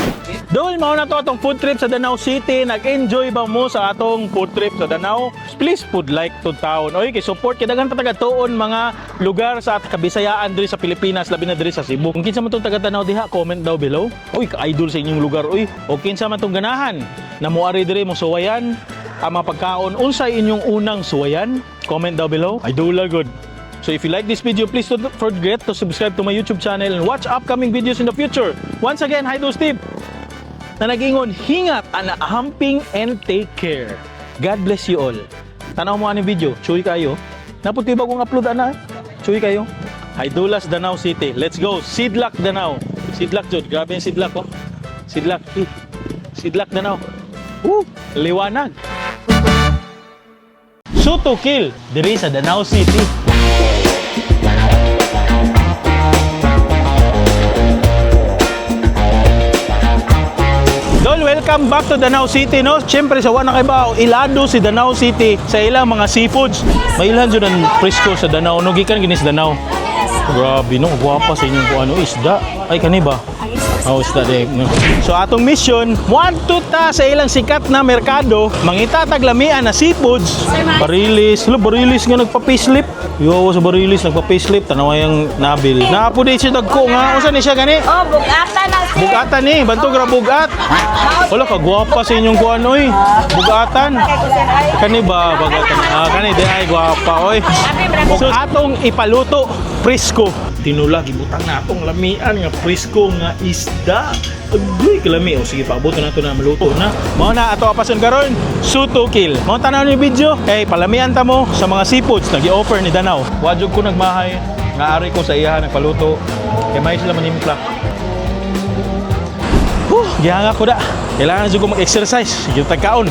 Dol, mao na to atong food trip sa Danau City. Nag-enjoy ba mo sa atong food trip sa Danau? Please pud like to town. Oy, kay support kay daghan taga tuon mga lugar sa kabisayaan diri sa Pilipinas, labi na diri sa Cebu. Kung kinsa man tong taga Danau diha, comment down below. Uy, ka-idol sa inyong lugar uy. O kinsa man tong ganahan na moari diri mo suwayan ang mga pagkaon, unsay inyong unang suwayan? Comment down below. Idol good. So if you like this video, please don't forget to subscribe to my YouTube channel and watch upcoming videos in the future. Once again, hi to Steve na nag-ingon, hingat, anahamping, and take care. God bless you all. Tanaw mo ang video, chuy kayo. Naputi ba kong upload, ana? Chuy kayo. Idolas, Danau City. Let's go. Sidlak, Danau. Sidlak, Jod. Grabe yung Sidlak, oh. Sidlak. Sidlak, Danau. Liwanag. Shoot to kill, diri sa Danau City. Dol, welcome back to Danau City, no? Siyempre, sa wana kay Bao, ilado si Danau City sa ilang mga seafoods. Mailan dyan ang presko sa Danau, no? Gikan ginis Danau. Grabe, no? Guwapa sa inyong kung ano, isda. Ay, kani ba? Oh, isda din. No? So, atong mission, muadto ta sa ilang sikat na merkado, mangita taglamian na seafoods. Barilis. Hello, barilis nga nagpa-payslip. Yo, sa barilis, nagpa-payslip. Tanawa yung nabil. Naapuday siya dagko nga. Usan ni siya gani? Oh, bugatan na siya. Bugatan ni, bantog ra bugat. Wala ka gwapa sa inyong kuan oy. Bugatan. Kani ba bagatan? Kani di ay gwapa oy. So atong ipaluto presko. Tinula gibutang na atong lamian nga presko nga isda. Agoy kalami o sige paaboton nato na maluto na. Mao na ato apason karon, shoot to kill. Mao tanaw ni video kay palamian ta mo sa mga seafoods nagi-offer ni Danau. Wadjog ko nagmahay nga ari ko sa iya nagpaluto. Kay may sila manimpla. Gihanga ko da. Kailangan na ko mag-exercise. Sige tagkaon.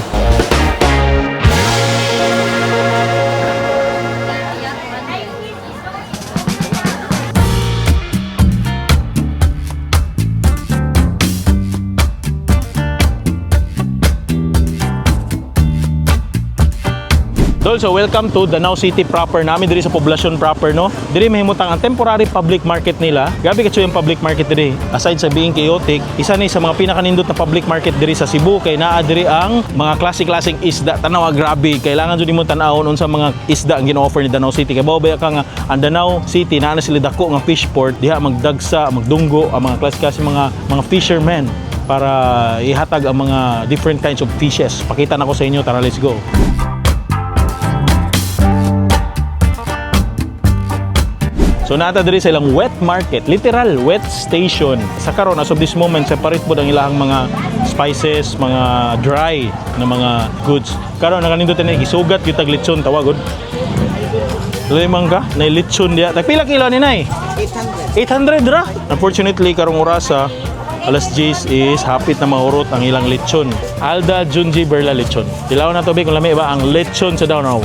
So welcome to Danau City proper namin diri sa poblasyon proper no. Diri mahimutang ang temporary public market nila. Grabe ka yung public market diri. Aside sa being chaotic, isa ni sa mga pinakanindot na public market diri sa Cebu kay naa diri ang mga klasik-klasik isda. Tanaw grabe. Kailangan jud nimo tan-awon unsa mga isda ang gino-offer ni Danau City. Kay bao ka nga ang Danau City naa na sila dako nga fish port diha magdagsa, magdunggo ang mga klasik-klasik mga fishermen para ihatag ang mga different kinds of fishes. Pakita na ko sa inyo, tara let's go. So nata diri sa ilang wet market, literal wet station. Sa karon as of this moment separate po ang ilang mga spices, mga dry na mga goods. Karon nakanindot ni gisugat gyud tag lechon tawagod. Limang ka na lechon dia. Tagpila kilo ni nay? 800 ra. Unfortunately karong orasa alas 10 is hapit na mahurot ang ilang lechon. Alda Junji Berla lechon. Tilaw na to kung lami ba ang lechon sa Danau.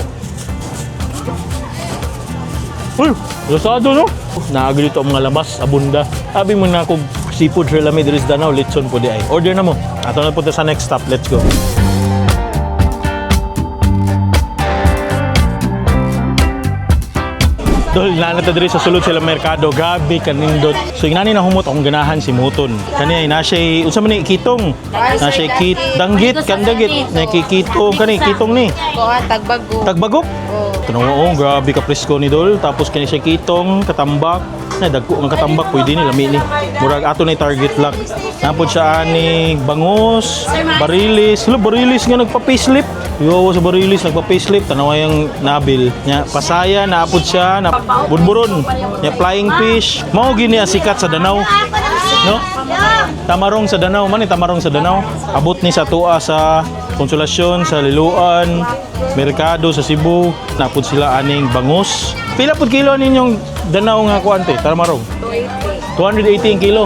Uy, lasado no? Naagli ito ang mga lamas, abunda. Sabi mo na kung seafood sa lami diri sa Danau, lechon po di ay. Order na mo. Ato na punta sa next stop. Let's go. Dol, nanata diri sa sulod sila merkado. Grabe kanindot. So inani na humot akong ganahan si Muton. Kani ay nasay unsa man ni kitong. Nasay danggit kandagit. Nakikitong kani kitong ni. Kuha, tagbago. Tagbagok. Tanaw grabe ka presko ni Dol. Tapos kani siya kitong katambak. Na dagko nga katambak pwede ni lami ni. Murag ato ni target lock. Napod siya ani bangus, barilis. Hello, barilis nga nagpa-facelift. Yo sa barilis nagpa-facelift tanaw yung nabil. Nya pasaya naapod siya na budburon. Nya flying fish. Mao gini ang sikat sa Danau. No? Tamarong sa Danau man tamarong sa Danau. Abot ni sa tuwa sa Konsolasyon, sa Liluan, Merkado sa Cebu. Napod sila aning bangus. Pila pud kilo ninyong Danau nga kuante? Tamarong. 280 ang kilo.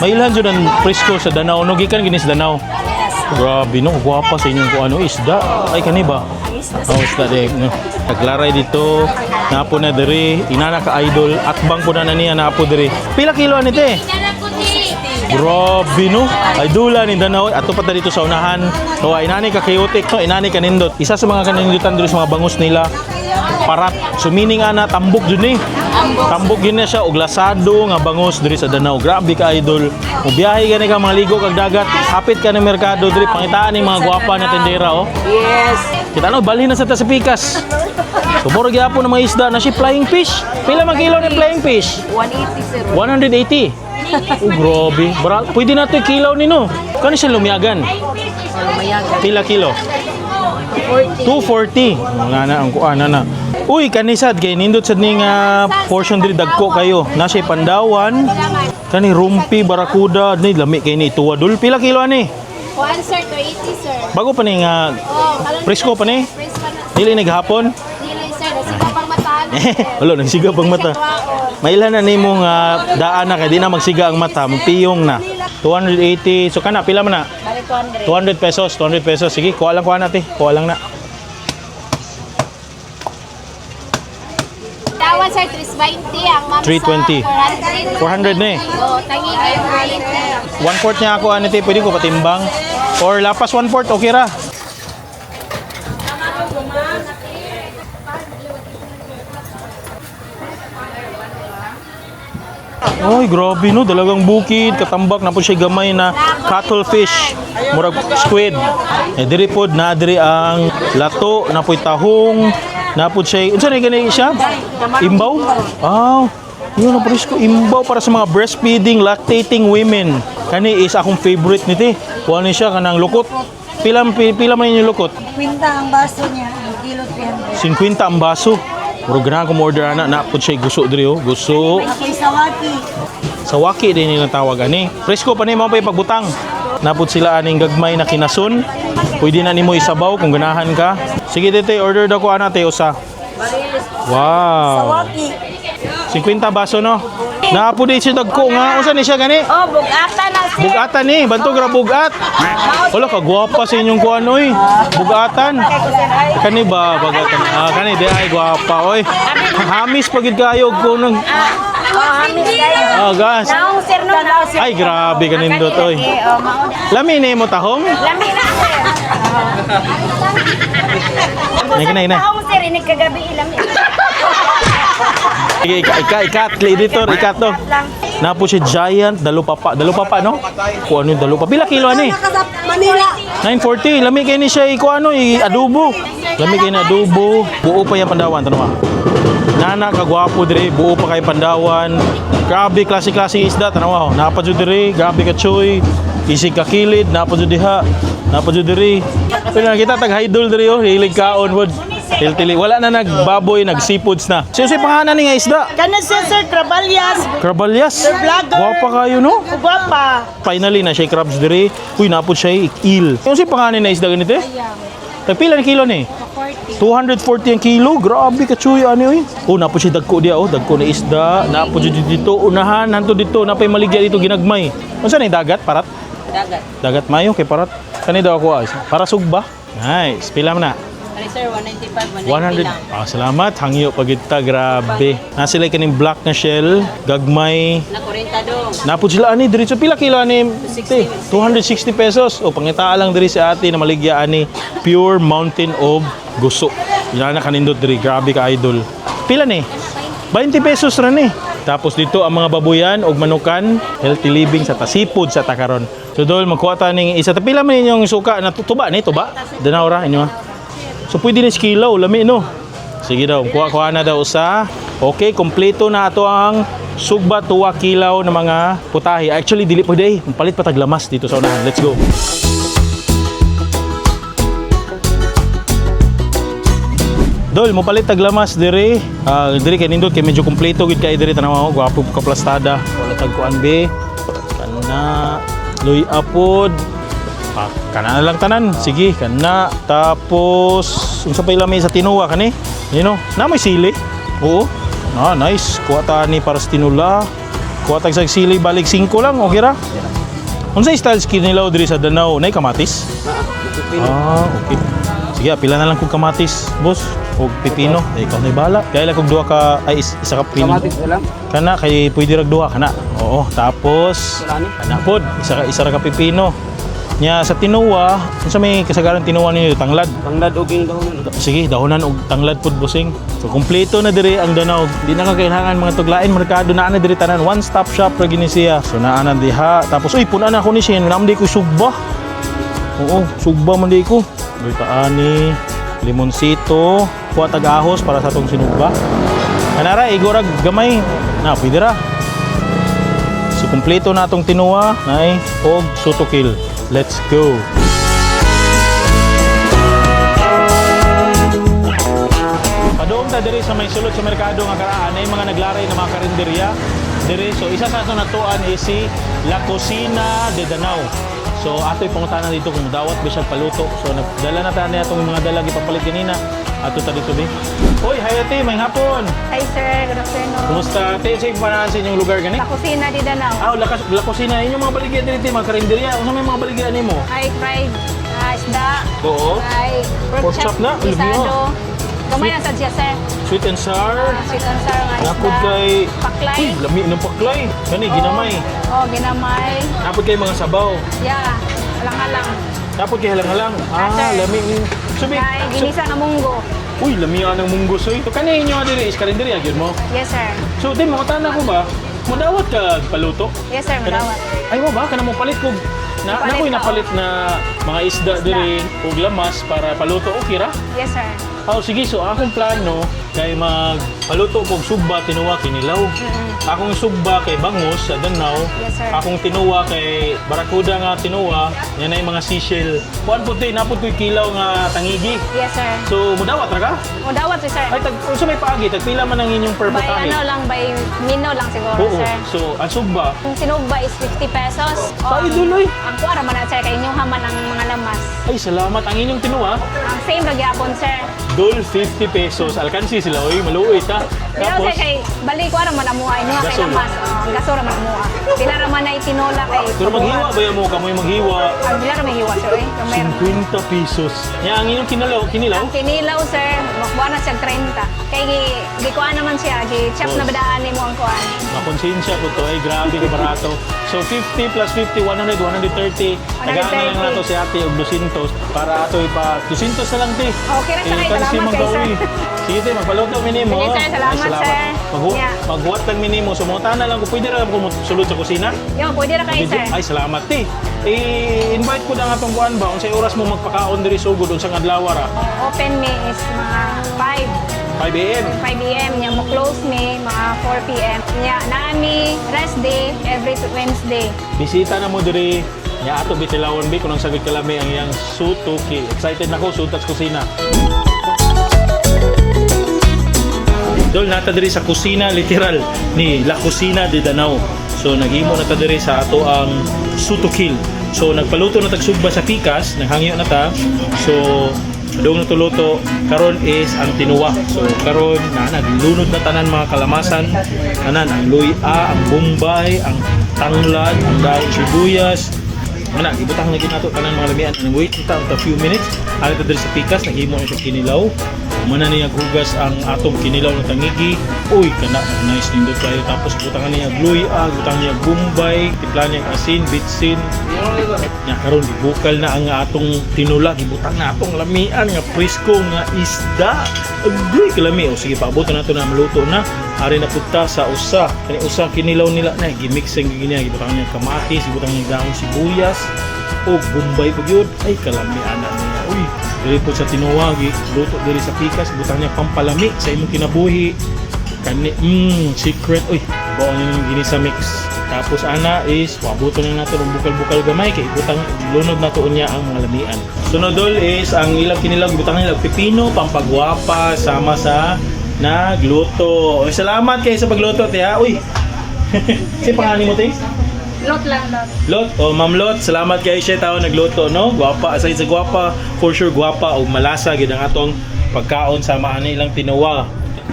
Mailan jud ang presko sa Danau. No gikan gini sa Danau. Grabe no, guwapa sa inyong kuano isda. Ay kani ba? Oh, isda de. No. Naglaray dito. Napo na diri, inana ka idol at bang po na niya napo diri. Pila kilo ani te? Grabe no. Idol ni Danau ato pa dito sa unahan. So inani ka chaotic, no, inani ka nindot. Isa sa mga kanindutan diri sa mga bangus nila. Parat. So meaning ana tambok jud ni. Tambok yun na siya og lasado nga bangus diri sa Danau. Grabe ka idol. Kung biyahe gani ka mga ligo kag dagat, hapit ka ng merkado diri pangitaan ni mga gwapa na tendera oh. Yes. Kita no balhin na sa ta sa pikas. Tumoro gyapon ng mga isda na si flying fish. Pila man kilo ni flying fish? 180, sir. 180. Oh, grabe. Pwede na ito kilaw ni no. Kani siya lumiyagan? Lumayagan. Pila kilo? 240. Wala na ang kuana na. Uy, kanisad kay nindot sad ni nga portion diri dagko kayo. Nasa Pandawan. Kani rumpi barakuda ni lami kay ni tuwadul. Pila kilo ani? 1 sir, 280 sir. Bago pa ni nga presko pa ni? Press pa na. Dili naghapon. Dili sir, nasigaw pang mataan. Wala nagsiga pang mata. Mailan na nimo nga daan na kay di na magsiga ang mata, magpiyong na. 280. So kana pila man na? Bali 200 200. pesos, 200 pesos. Sige, kuha lang natin. Kuha lang na. Tawan sir, 320. Ang ma'am 320. 400 na eh. Oo, tangi kayo 1/4 20. niya ako anite, pwede ko patimbang. Or lapas 1/4, okay ra. Oy, grabe no, dalagang bukid, katambak na po siya gamay na cuttlefish, murag squid. Diri pod na diri ang lato, na po'y tahong, na po siya, unsa na gani siya? Imbaw? Yun ang presko, imbaw para sa mga breastfeeding, lactating women. Kani is akong favorite niti. Kuha ni siya kanang lukot. Pila man yung lukot? 50 ang baso niya, ang kilo 300. 50 ang baso. Murag ganahan kong order na po siya gusto diri oh. Gusto. Ako'y sawaki. Sawaki din nilang tawag ani. Presko pa ni mo pa pagbutang. Napod sila aning gagmay na kinasun. Pwede na nimo isabaw kung ganahan ka. Sige tete, order daw ko ana te usa. Wow. Sawaki. 50 baso no. Naapod din siya dagko nga. Unsa ni siya gani? Oh, bugatan na sir. Bugatan ni, bantog ra bugat. Wala ka gwapa sa inyong kuan oy. Bugatan. Kani ba bagatan? Kani di ay gwapa oy. Hamis pagid kayo ko nang gas. Naong sir no, naong sir. Ay grabe kanindot oy. Lami ni mo tahong? Lami na sir. Nay. Naong sir, ini kagabi ilam. Sige, ikat, editor, ikat to. Napo si Giant, dalupapa no? Kung ano yung dalupapa. Pila kilo ani? Manila. 940. Lami kayo ni siya, kung ano, adobo. Lami kayo ni adobo. Buo pa yung Pandawan, tanong Nana, kagwapo dire, buo pa kayo Pandawan. Grabe, klase-klase isda, tanong Napadyo dire, grabe ka choy. Isig kakilid, napadyo diha. Napadyo dire. Pero nakita, tag-idol dire, hilig kaon, wood. Tili, wala na nagbaboy, nag-seafoods na. Sino pangalan ni nga isda? Kanan sir, Krabalyas. Krabalyas. vlogger. Guwapa kayo, no? Guwapa. Finally, na siya crabs dire. Uy, napod siya il. Sino pangalan na isda ganito? Tagpila na kilo ni? 240 ang kilo. Grabe ka chuy, ano yun? Oh, napod siya dagko dia, oh. Dagko na isda. Napod siya dito, unahan, hanto dito. Napay maligya dito, ginagmay. Ano saan yung dagat? Parat? Dagat mayo, kay parat. Kani daw ako, para sugba. Nice. Pila mo na? Ano sir, 195, 100. Salamat. Hangyo pagita, grabe. Nasa sila kaning black na shell, gagmay. Na 40 dong. Napod sila ani diretso pila kilo ani? 260 pesos. O pangitaa lang diri sa ate na maligya ani Pure Mountain of Guso. Ila na kanindot diri, grabe ka idol. Pila ni? 20 pesos rin eh. Tapos dito ang mga babuyan og manukan, healthy living sa Tasipod sa Takaron. So dol magkuha ta ning isa tapila man ninyong suka na tuba ni tuba. Danaw ra inyo. So pwede ni kilaw lami no. Sige daw, kuha na daw sa. Okay, kompleto na ato ang sugba tuwa kilaw na mga putahe. Actually dili pwede, palit pa taglamas dito sa unahan. Let's go. Dol, mo palit taglamas dire. Dire kay nindot kay medyo kompleto gid kay dire tanaw mo, gwapo ka plastada. Wala tagkuan be. Kana luy apod. Kana na lang tanan. Sige, kana. Tapos unsa pa ilami sa tinuwa kani? Nino, na may sili. Oo. Nice. Kuha ta ni para sa tinula. Kuha tag sa sili balik 5 lang, okay ra? Unsa style skin nila diri sa Danau? Nay kamatis? Okay. Sige, pila na lang kog kamatis, boss. Og pipino, ikaw na bala. Kaya lang kog duha ka ay isa ka pipino. Kamatis lang. Kana kay pwede rag duha kana. Oo, tapos kana pod, isa ra ka pipino. Nya sa tinuwa, unsa may kasagaran tinuwa ninyo tanglad? Tanglad og yung dahonan. Sige, dahonan og tanglad pod busing. So kompleto na diri ang Danau. Di na ka kailangan mga tuglain merkado na ana diri tanan one stop shop ra gini siya. So naa na diha. Tapos uy puna na ko ni siya, namdi ko sugba. Oo, sugba man di ko. Uy kaani, limonsito, kuha tag ahos para sa tong sinugba. Kanara igorag gamay. Na pwede ra. So kompleto na atong tinuwa, nay og sutokil. Let's go. Padoong ta diri sa may sulod sa merkado nga karaan ay mga naglaray na mga karinderya diri. So isa sa ato natuan is si La Cocina de Danau. So ato'y pangutanan dito kung dawat ba siya paluto. So nagdala na tayo itong mga dalag ipapalit kanina. Ato ta dito di. Hoy, hi ate, may hapon. Hi sir, good afternoon. Kumusta ate? Sa panahon sa inyong lugar gani? La Cocina di Danau. La Cocina, inyong mga baligya dito, mga karinderya. Ano may mga baligya nimo? Ay fried isda. Oo. Ay Pork chop na, Isado. Gamay ang sadya sir. Sweet and sour. Sweet and sour nga isda. Napod kay... Paklay. Uy, lami ng paklay. Kani, ginamay. Oh, ginamay. Napod kay mga sabaw. Yeah, alang-alang. Napod kay halang-halang. sir. Lami. Subi. Ay, ginisa nga munggo. Uy, lami ng munggos. Uy. So, kani inyo diri is karinderya, gyud mo. Yes sir. So, di, mga tanda ko ba? Mudawat ka paluto? Yes sir, madawat. Ay mo ba? Kanang mo palit kog na Palit nakoy ka, napalit na mga isda diri ug lamas para paluto okay ra? Yes sir. Oh, sige, so akong plano kay magpaluto kog sugba tinuwa kinilaw. Akong sugba kay bangus sa Danau. Yes, sir. Akong tinuwa kay barakuda nga tinuwa, yan ay mga seashell. Kuan puti napud koy kilaw nga tangigi. Yes sir. So mudawat ra ka? Madawat si sir. Ay tag unsa may paagi, tagpila man ang inyong per By putahe? ano lang, by mino lang siguro Oo. sir. So ang sugba, Ang sinugba is 50 pesos. Sa idol, oy. Ang kuwara man na sir, kay inyong haman ang mga lamas. ay salamat ang inyong tinuwa. Ang same nagyapon sir. Dol 50 pesos. Alkansi sila oy, maluoy ta. Pero sir, kay balik kuwara man amuha, inyong kay Gasol. lamas. Ang gasura man amuha. Pila raman na itinola kay Pero maghiwa ba mo kamoy maghiwa? Ang pila raman hiwa sir, eh. Kamay ra. 50 pesos. Ya ang inyong kinilaw? Ang kinilaw sir, makuha na siya 30. Kay di kuha naman siya, gi chop na badaan ni mo ang kuha. Makonsensya ko to ay grabe ka barato. So 50 plus 50, 100, 130. Tagaan na lang nato si ate og 200 para ato ipa 200 na lang ti. Okay ra, sir. Alkansi Salamat kay magawi. sir. Sige te, magpaluto minimo. Sige, sir. Salamat, sir. Yeah. Maghuwat lang minimo. Sumuta na lang ko pwede ra ko sulod sa kusina. Yo, pwede ra kayo sir. Ay, salamat ti. I-invite ko na nga itong buwan ba? Unsay oras mo magpakaon diri sugod unsang adlaw ra? Open me is mga 5 AM. 5 p.m. Nya mo close me mga 4 p.m. Nya naami rest day every Wednesday. Bisita na mo diri. Ya ato bitilawon bi kunang sagid kalami ang iyang sutuki. Excited na ko sutas kusina. Dol nata diri sa kusina literal ni La Cocina de Danau. So naghimo na ta diri sa ato ang sutukil. So nagpaluto na tag sugba sa pikas, naghangyo na ta. So doon na tuluto karon is ang tinuwa. So karon na naglunod na tanan mga kalamasan, tanan ang luya, ang bombay, ang tanglad, ang daon sibuyas. Ana ibutang na ginato tanan mga lamian. And wait ta a few minutes. Ala ta diri sa pikas, naghimo na siya kinilaw. Muna niya hugas ang atong kinilaw na tangigi. Uy, kana nice nindot kayo. Tapos butangan niya gluya, butangan niya gumbay, tiplan niya asin, bitsin. Nya karon gibukal na ang atong tinula, gibutang na atong lamian nga presko nga isda. Agoy kalami. O sige, paaboto na ito na maluto na. Ari na punta sa usa. Kani usang kinilaw nila na gimix ang giginya, gibutang niya kamatis, gibutang niya dahon sibuyas. O gumbay pag yun. Ay kalami ana niya. Uy, dili po sa tinuwagi, luto diri sa pikas, butang niya pampalami sa imong kinabuhi. Kani secret. Uy, bao niyo ginisa mix. Tapos ana is wabuto na nato ng bukal-bukal gamay kay butang lunod na tuon niya ang mga lamian. Sunodol is ang ilang kinilaw butang nila pipino pampagwapa sama sa nagluto. Uy, salamat kay sa pagluto tiya. Uy. Si pangalan mo te? Lot lang, lot. Lot, oh Ma'am Lot, salamat kay siya tao nagluto, no? Gwapa, aside sa gwapa, for sure gwapa o malasa gid ang atong pagkaon sama ani ilang tinuwa.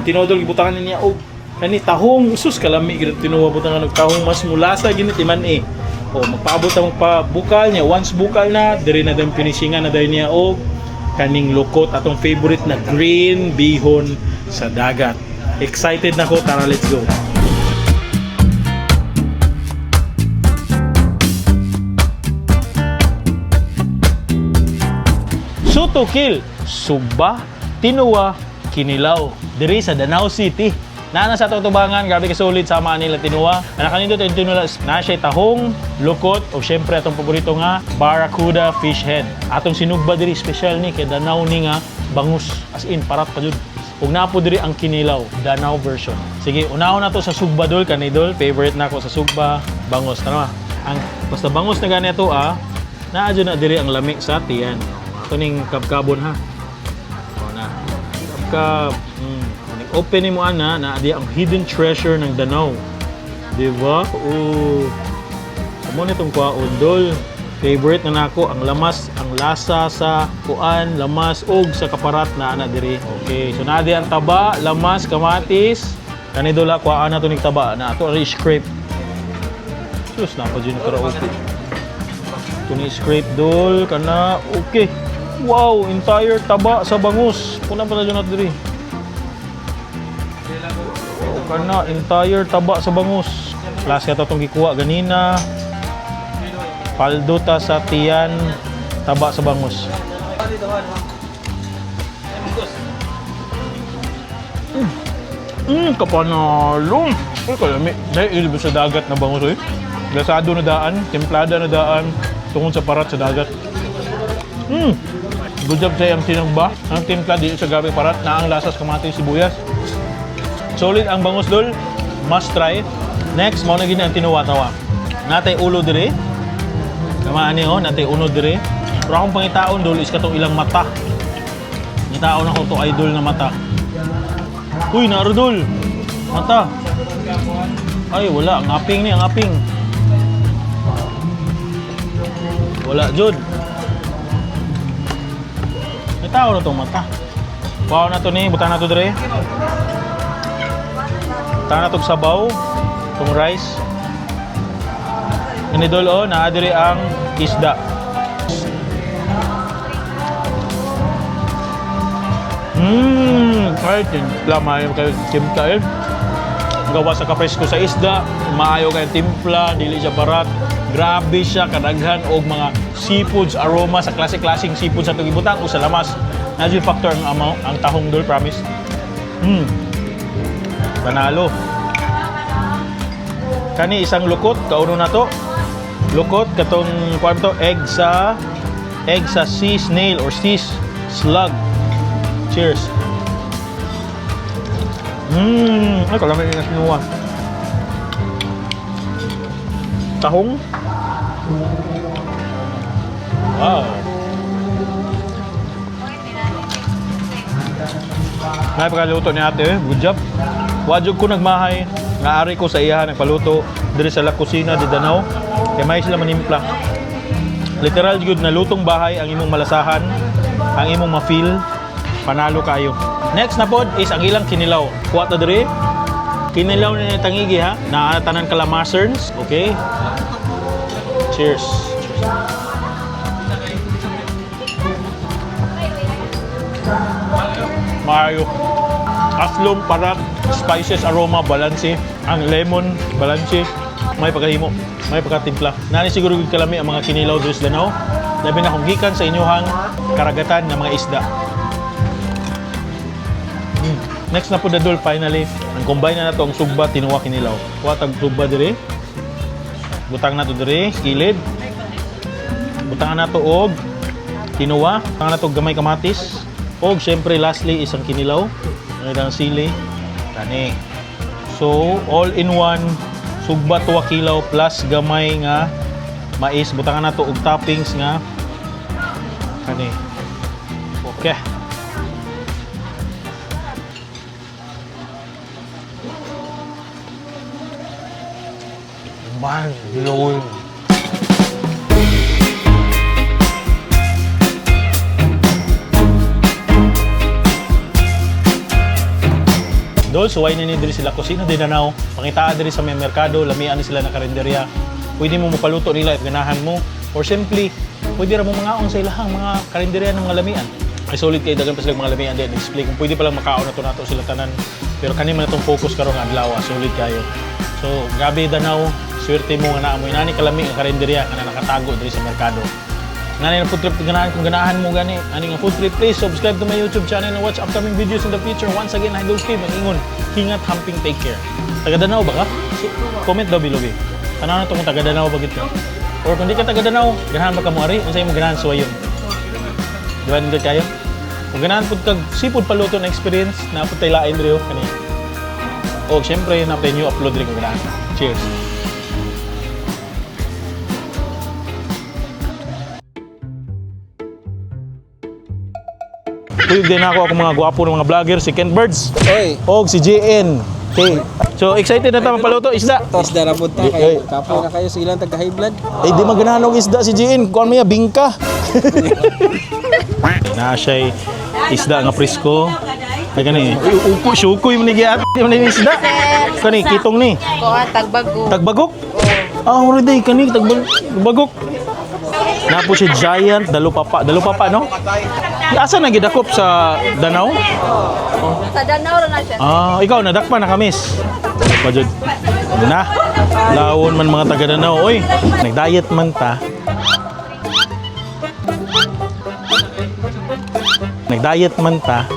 Tinodol gibutangan niya og kani tahong, sus kalami gid tinuwa butangan og tahong mas mulasa gid timan eh. O magpaabot ang magpabukal niya, once bukal na, diri na dang finishingan na dayon niya og kaning lukot atong favorite na green bihon sa dagat. Excited na ko, tara let's go. To kill, Sugba, Tinuwa, Kinilaw, diri sa Danau City. Nana sa tutubangan, grabe ka solid sama nila Tinuwa. Anak kanito yung Tinuwa na siya tahong, lukot, o syempre atong paborito nga, Barracuda Fish Head. Atong sinugba diri special ni kay Danau ni nga bangus, as in parat pa jud. Ug napo diri ang Kinilaw, Danau version. Sige, unahon na to sa Sugba dol, kanidol, favorite na ko sa Sugba, bangus. Tama, ang basta bangus na ganito naadyo na diri ang lami sa tiyan. Ito ning kabkabon ha. O na. Kabkab. Open mo ana na di ang hidden treasure ng Danau. Di ba? Oo. Amo nitong kuwaon dol. Favorite na nako ang lamas, ang lasa sa kuan, lamas og sa kaparat na ana diri. Okay, so nadi ang taba, lamas, kamatis. Kani dola kuan na to ning taba na ato ri scrape. Sus na pa jud karaoke. Tuni scrape dol kana okay. Wow, entire taba sa bangus. Puna pa na diri. Oh, kana entire taba sa bangus. Plus ka itong gikuha ganina. Paldo ta sa tiyan, taba sa bangus. Kapanalo. Ay, kalami. Dahil ilibig sa dagat na bangus eh. Lasado na daan, templada na daan, tungkol sa parat sa dagat. Good job sa yung tinagba. Ang timpla dito sa gabi parat na ang lasas kamatis sibuyas. Solid ang bangus dol. Must try. Next, mo na gini ang tinuwa-tawa. Natay ulo dire. Kamaan niyo, natay uno dire. Pero akong pangitaon dol is katong ilang mata. Ngitaon ako to idol na mata. Uy, naro dol. Mata. Ay, wala. Ang aping ni, ang aping. Wala, Jod. Tao na itong mata. Wow na ito ni, butang na ito dire. Butang na itong sabaw, itong rice. Inidol o, naadiri ang isda. Ay, timpla, maayo kayo timpla eh. Gawa sa kapresko sa isda, maayo kayo timpla, dili siya barat. Grabe siya, kadaghan og mga seafoods, aroma sa klase-klaseng seafood sa tugibutang o sa lamas. Nadyo factor ang tahong dol, promise. Panalo. Kani isang lukot, kauno na to. Lukot, katong kwanto, egg sa sea snail or sea slug. Cheers. Ay, kalami yung nasinuwa. Tahong. Wow. May pagkaluto ni ate, good job. Wajog ko nagmahay, nga ari ko sa iya nagpaluto diri sa La Cocina de Danau. Kay may sila manimpla. Literal good na lutong bahay ang imong malasahan, ang imong ma-feel, panalo kayo. Next na pod is ang ilang kinilaw. Kuha ta diri. Kinilaw ni tangigi ha, na tanan kalamaserns, okay? Cheers. maayo. Aslom, parak, spices, aroma, balanse. Ang lemon, balanse. May pagkahimo, may pagkatimpla. Nani siguro yung kalami ang mga kinilaw doon sa Danau. Labi na kung gikan sa inyohang karagatan ng mga isda. Next na po dadol, finally. Ang combine na nato ang sugba, tinuwa, kinilaw. Kuwatag sugba dire. Butang na to dire, kilid. Butangan na to og tinuwa. Butangan na to og gamay kamatis. Og syempre lastly isang kinilaw. Ang sili. Kani. So, all in one, sugba tuwa kilaw plus gamay nga mais. Butangan na to og toppings nga kani. Okay. Man, blowing. Dol, suway na ni diri sila kusina din Danau. Pangitaan diri sa may merkado, lamian ni sila na karinderya. Pwede mo mapaluto nila if ganahan mo. Or simply, pwede ra mo mangaon sa ilahang mga karinderya ng mga lamian. Ay solid kay dagan pa sila mga lamian din display. Kung pwede pa lang makaon na to nato sila tanan. Pero kani man itong focus karong adlaw, solid kayo. So, gabi Danau, swerte mo nga naamoy nani kalami ang karinderya nga nakatago diri sa merkado. Nani na food trip ganahan kung ganahan mo gani ani nga food trip, please subscribe to my YouTube channel and watch upcoming videos in the future. Once again, Idol Steve ang ingon, hingat, hamping, take care. Taga Danau ba ka? Comment daw below. Tanaw na to kung taga Danau ba gid ka. Or kung di ka taga Danau, ganahan ba ka mo ari? Unsay mo ganahan suwayon? Di ba nindot kayo? Kung ganahan pud kag seafood paluto na experience, naapod tay lain diri kani. O syempre na new upload rin kung ganahan. Cheers. Tuyog din ako mga gwapo ng mga vlogger, si Ken Birds. Oy, Og si JN. Okay. So excited na tayo magpaluto isda. isda ra pud ta kay kapo na kayo sa ilang taga high blood. Eh di maganahan og isda si JN. Kuan mo ya bingka. Na siya isda nga presko. Ay kani, upo syukoy mo ni giat. Mo ni isda. Kani kitong ni. Kuha, tagbagong. Tagbagok. Ah, already kani tagbagok. Napo si giant dalupapa no? Asa na gidakop sa Danau? Sa Danau na siya. Ah, ikaw nadakpa na kamis. Pa jud. Na. Lawon man mga taga Danau. Oy, nag-diet man ta. Nag-diet man ta.